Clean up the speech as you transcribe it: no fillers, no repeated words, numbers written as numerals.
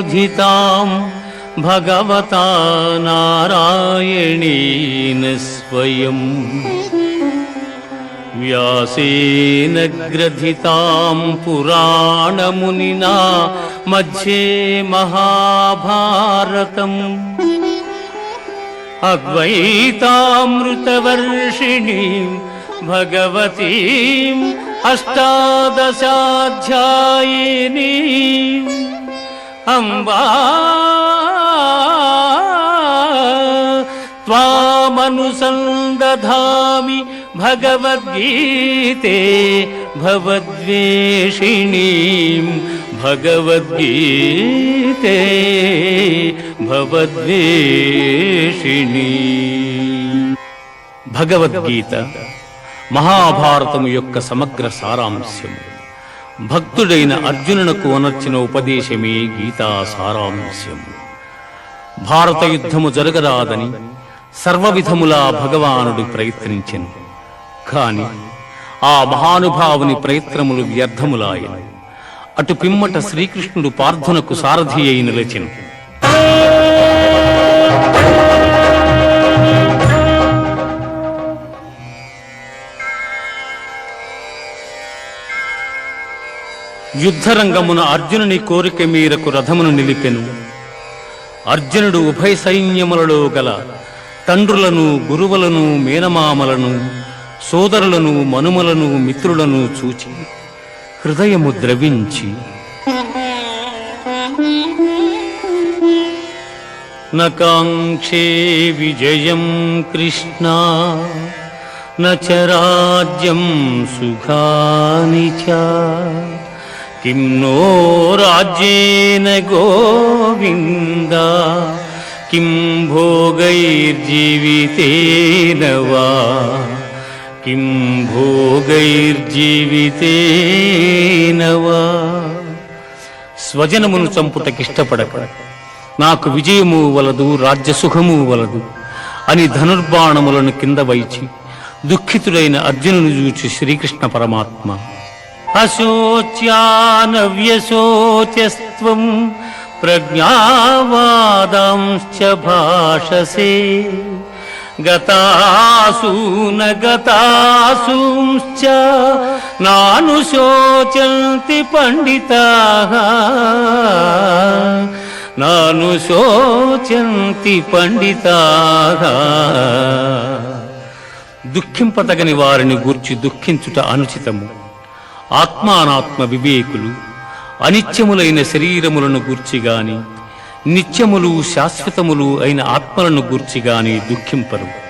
ग्रथितां भगवता नारायणेन स्वयं व्यासेन ग्रथितां पुराणमुनिना मध्ये महाभारतम् अद्वैतामृतवर्षिणीं भगवतीम् अष्टादशाध्यायिनीम् अम्बा त्वामनुसन्दधामि भगवद्गीते भवद्वेषिणीं भगवद्गीते भवद्वेषिणी। భగవద్గీత మహాభారతము యొక్క సమగ్ర సారాంశము. భక్తుడైన అర్జునునకు అనర్చిన ఉపదేశమే గీతా సారాంశము. భారత యుద్ధము జరగరాదని సర్వవిధములా భగవానుడు ప్రయత్నించెను. కాని ఆ మహానుభావుని ప్రయత్నములు వ్యర్థములాయను. అటు పిమ్మట శ్రీకృష్ణుడు పార్థునకు సారథి అయి నిలిచెను. యుద్ధరంగమున అర్జునుని కోరిక మేరకు రథమును నిలిపెను. అర్జునుడు ఉభయ సైన్యములలో గల తండ్రులను, గురువులను, మేనమామలను, సోదరులను, మనుమలను, మిత్రులను చూచి హృదయము ద్రవించి నకాంక్షే విజయం కృష్ణ నచ రాజ్యం సుఖాని చ కిం నో రాజ్యేన గోవింద కిం భోగైర్జీవితేన వా కిం భోగైర్జీవితేన వా. స్వజనమును చంపుటకిష్టపడక నాకు విజయము వలదు, రాజ్యసుఖము వలదు అని ధనుర్బాణములను కింద వైచి దుఃఖితుడైన అర్జునుని చూచి శ్రీకృష్ణ పరమాత్మ అశోచ్యానవ్యశోచస్త్వం ప్రజ్ఞావాదాంశ్చ భాషసే గతాసూన గతాసూంశ్చ నానుశోచంతి పండితాః నానుశోచంతి పండితాః. దుఃఖింపతగని వారిని గూర్చి దుఃఖించుట అనుచితము. ఆత్మానాత్మ వివేకులు అనిత్యములైన శరీరములను గూర్చిగాని నిత్యములు శాశ్వతములు అయిన ఆత్మలను గూర్చిగాని దుఃఖింపరు.